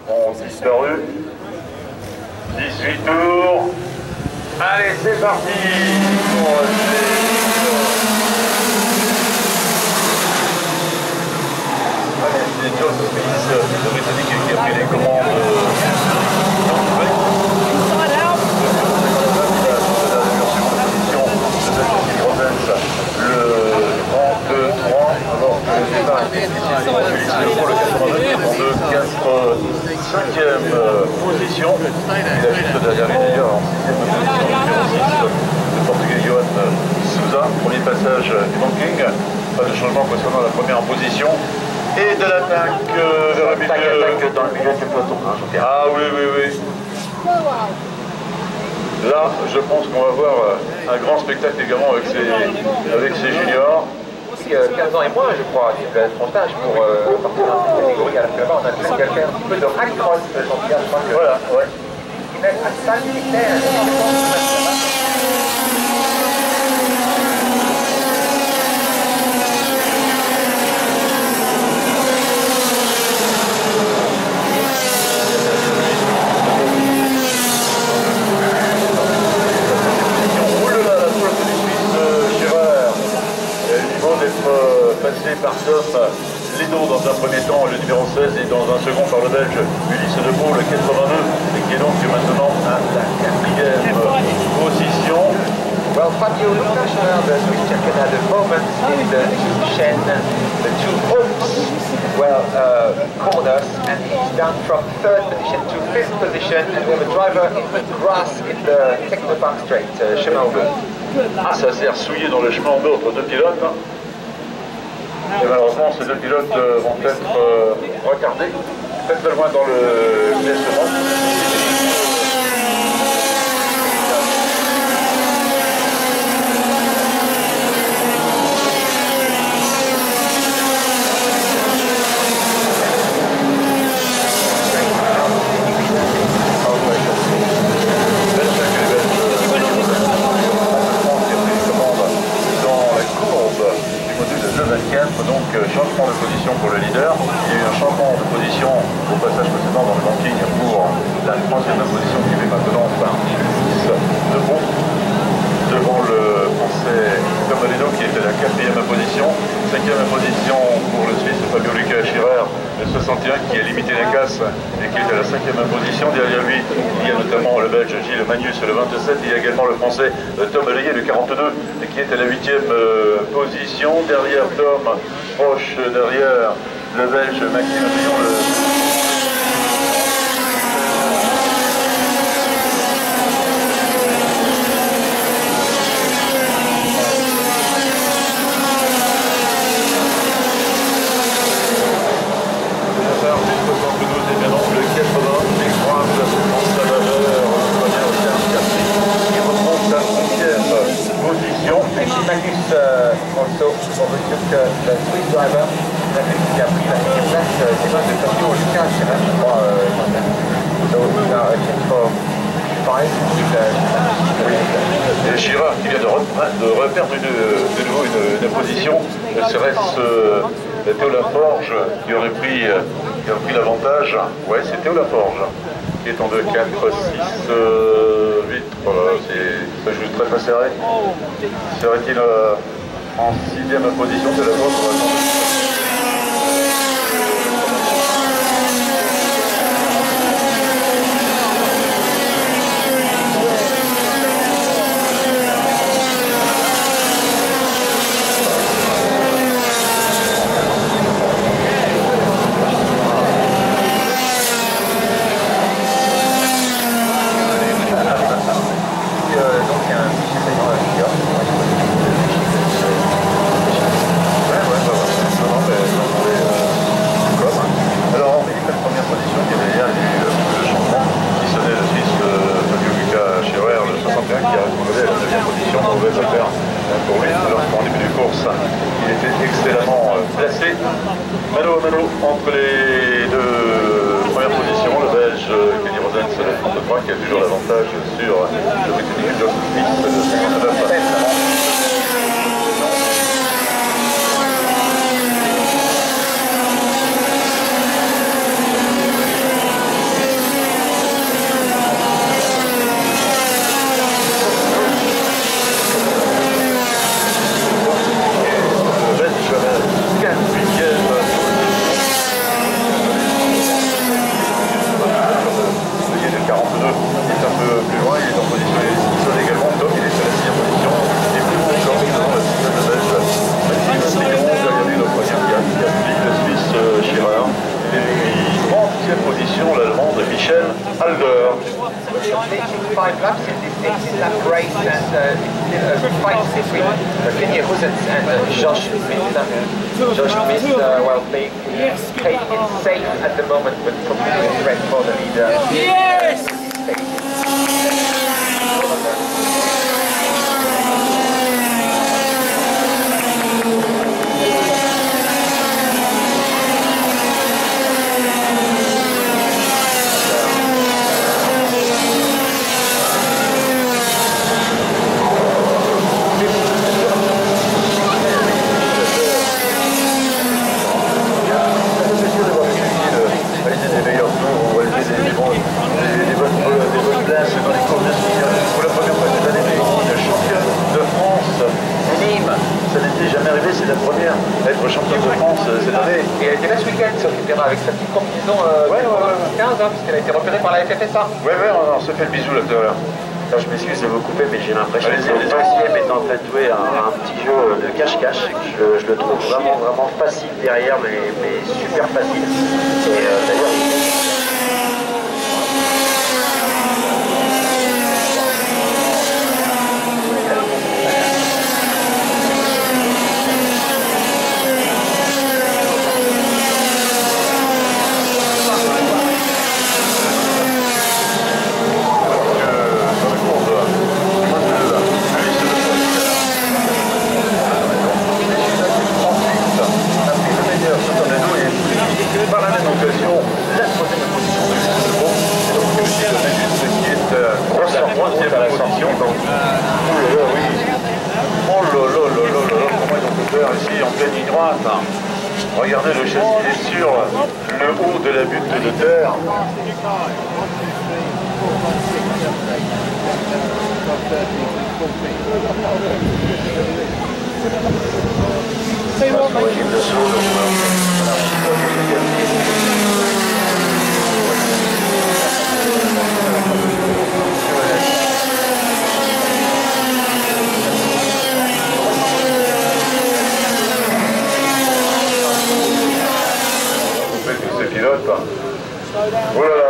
ont disparu. 18 tours. Allez, c'est parti pour c'est John Smith, le Britannique, qui a pris les commandes. Le 32-3, alors que le départ était pour le 5e position. Il a juste derrière lui d'ailleurs en 6e position, numéro 6, le Portugais Johan Sousa. Premier passage du banking, pas de changement concernant la première position. Et de l'attaque vers le milieu. Dans le milieu du peloton, hein, Jean-Pierre. Ah oui, oui, oui. Là, je pense qu'on va voir un grand spectacle également avec ces juniors. 15 ans et moins, je crois, il va être en stage pour partir dans cette catégorie. Alors que là-bas, on a quelqu'un un petit peu de rallycross, Jean-Pierre, je crois que... Voilà, ouais. Il va être à Saint-Militaire. Passé par Tom Leno dans un premier temps, le numéro 16, et dans un second par le Belge Ulysse Depot, le 82, et qui est donc maintenant à la 4e position. Well, Fabio Lucas, the Swiss champion at the moment in the Shen, the two Oaks, corners, and he's down from 3rd position to 5th position, and we have a driver in the grass in the Technopark Straight, chemin au bleu. Ah, ça s'est ressouillé dans le chemin en bleu entre deux pilotes. Hein. Et malheureusement, ces deux pilotes vont être retardés, peut-être loin dans le classement. Donc changement de position pour le leader. Il y a eu un changement de position au passage précédent dans le banking pour la 3e position qui fait maintenant par Ulysse Depot devant le français Tom Leno qui était à la 4e position. 5e position pour le Suisse Fabio Lucas Schirer, le 61 qui a limité les casses et qui est à la 5e position. Derrière lui, il y a notamment le Belge Gilles Magnus, le 27. Il y a également le français Tom Leyer, le 42, qui est à la 8e position. Derrière Tom, proche derrière le Belge Maxime Billon, also overtook the Swiss driver. Qui a pris la 5e place, c'est pas de Fabio Lucas, je crois, so now a change for 5 et Schirer qui vient de reperdre de nouveau une position. Serait-ce Théo Laforge qui aurait pris l'avantage? Ouais, c'est Théo Laforge qui est en 2, 4, 6, 8. Voilà, ça joue très serré. Serait-il en 6e position de la vôtre? Mano à mano entre les deux premières positions, le Belge Kenny Rosens, le 33 qui a toujours l'avantage sur le Britannique John Smith, le 59. 5e position, l'Allemand de Michel Halder. Completing 5 laps in this 18 lap race and still a fight between Kenny Roosens and Josh Smith. Josh Smith, well, playing it safe at the moment, but completely threat for the leader. Yes! Avec sa petite combinaison 15, parce qu'elle a été repérée par la FFSA. Ouais, on se fait le bisou là tout à l'heure. Je m'excuse de vous couper, mais j'ai l'impression que le deuxième est en train de jouer un petit jeu de cache-cache. Je le trouve vraiment facile derrière, mais super facile. Et d'ailleurs, regardez, le châssis est sur le haut de la butte de terre. Pilote. Oh là là.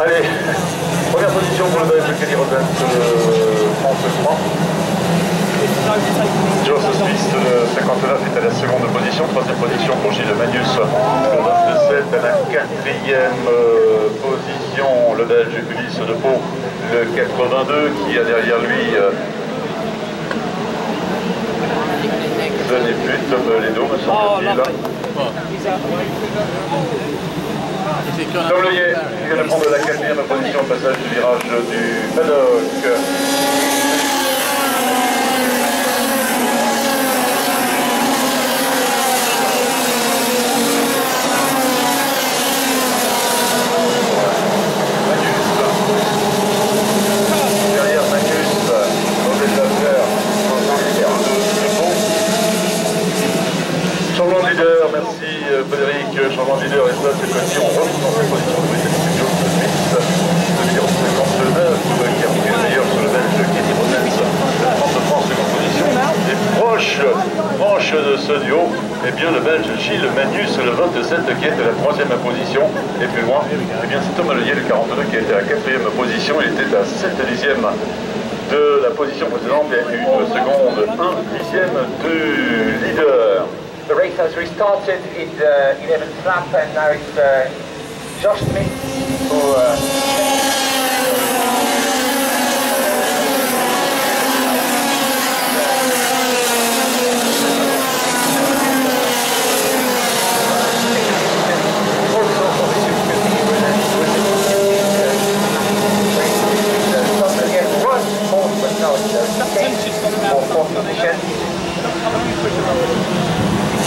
Allez, première position pour le Belge Kenny Roosens, France 3. Josh Smith, le 59, est à la seconde position. Troisième position pour Gilles Magnus, le 27. À la quatrième position, le Belge Ulysse de Pau, le 82, qui a derrière lui je n'ai plus Tom Ledo, me semble-t-il. Tom Leyet, qui vient de prendre la quatrième position au passage du virage du paddock. Derrière Magnus, mauvais affaire, changement de leader, merci Frédéric, changement de leader, et ça c'est parti, on retrouve dans cette position de studio de Suisse, le numéro 59, qui a pris le meilleur sur le Belge Kenny Roosens, le 30 de France, seconde position, et proche de ce duo, eh bien le Belge Gilles Magnus, le 27, qui est à la troisième position, et plus loin, eh bien c'est Thomas Leyet, le 42, qui était à la quatrième position, il était à 7 dixièmes de la position précédente, et une seconde, 1 dixième du leader. The race has restarted in the 11th lap, and now it's Josh Smith who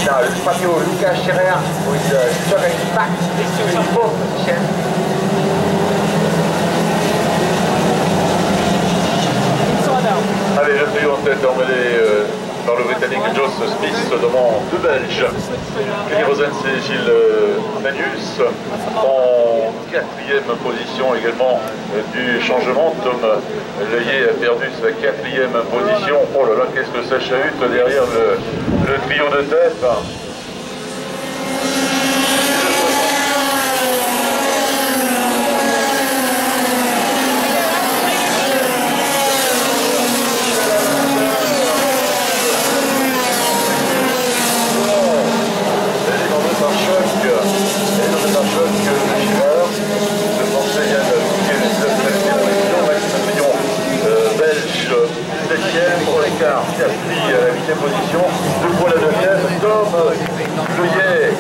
Now, Fabio Luca Scherer, who is struggling back to his fourth position. est emmené par le Britannique Josh Smith devant deux Belges, Kenny Rosens et Gilles Manius. En quatrième position également du changement, Tom Leuillet a perdu sa quatrième position. Oh là là, qu'est-ce que ça chahute derrière le trio de tête. Qui a pris la 8e position, pour la 9e, Tom Leuillet.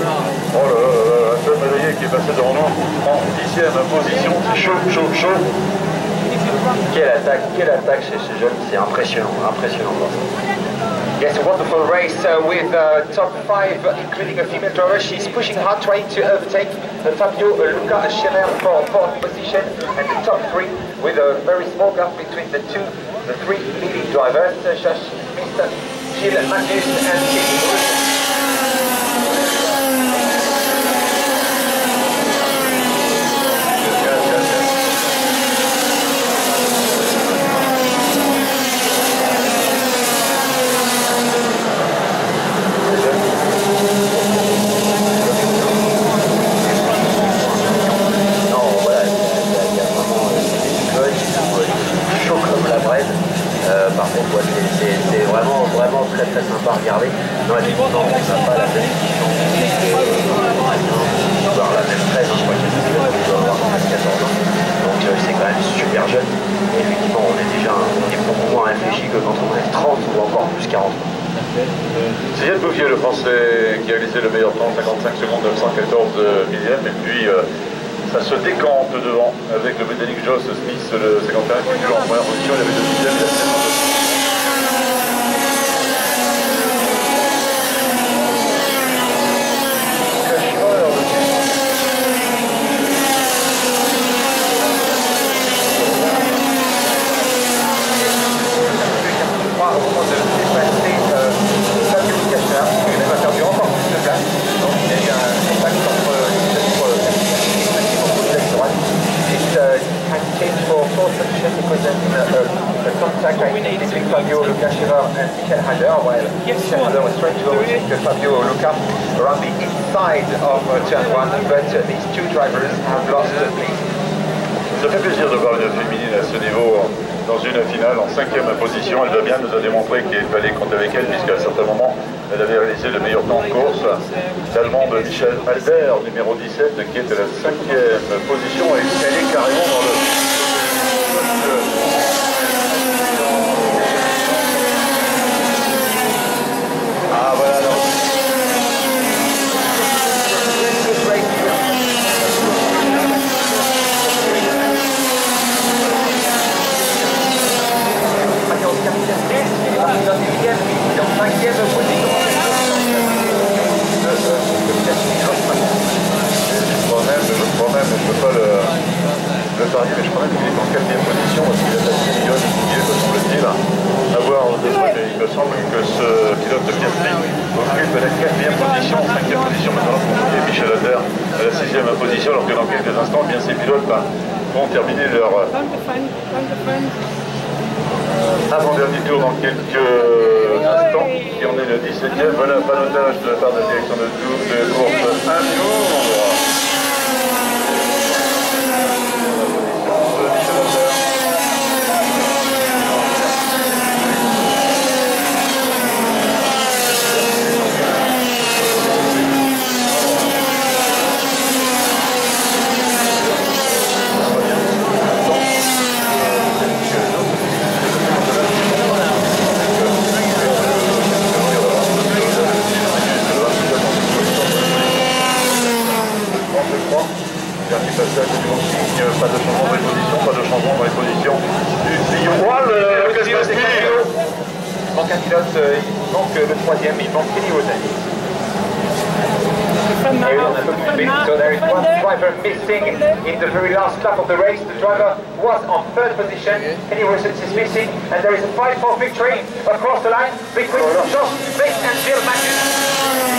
Oh là là, Tom Leuillet qui est passé devant nous en 10e position, c'est chaud. Quelle attaque chez ces jeunes, c'est impressionnant. Yes, a wonderful race with top 5, including a female driver. She's pushing hard, trying to overtake Fabio Luca Scherer for 4th position, and the top 3 with a very small gap between the three leading drivers, Josh Smith, Gilles Manius, and Kenny Rosens. Par contre, c'est vraiment très sympa à regarder. Non, effectivement, on n'a pas la même édition. Voir la même 13, je crois qu'il doit avoir 14 ans. Donc c'est quand même super jeune. Et effectivement, on est beaucoup moins réfléchi que quand on est 30 ou encore plus 40 ans. C'est Yann Bouvier, le Français, qui a réalisé le meilleur temps, 55 secondes 914 millième. Et puis ça se décante devant avec le Britannique Josh Smith, le 51 qui est toujours en première position. Il avait 2 dixièmes, il a 7. Between Fabio Luca Scherer and Michael Haller, while Michael Haller was trying to overtake Fabio Luca around the inside of turn 1, but these two drivers have lost place. Ça fait plaisir de voir une féminine à ce niveau dans une finale en 5e position. Elle va bien, nous a démontré qu'il fallait compter avec elle, puisqu'à un certain moment, elle avait réalisé le meilleur temps en course. L'Allemande Michel Albert, numéro 17, qui était la 5e position, et elle est carrément dans le... Ah voilà, alors. Je ne peux pas le parier, mais je crois même qu'il est en 4e position parce qu'il a passé Lyon, me semble-t-il. À voir de près, mais il me semble que ce pilote de Piastri occupe la 4e position, 5e position maintenant pour Michel Albert à la 6e position, alors que dans quelques instants, bien ces pilotes vont terminer leur avant-dernier tour dans quelques instants, qui en est le 17e. Voilà, balotage de la part de la direction de course, un tour. Pas de changement dans les positions, pas de changement dans les positions du trio. Il manque un pilote, il manque le 3e, il manque Kenny Rosens. So there is one driver missing in the very last lap of the race. The driver was on third position. Kenny Wilson is missing, and there is a fight for victory across the line between Josh Smith and Bill Magnus.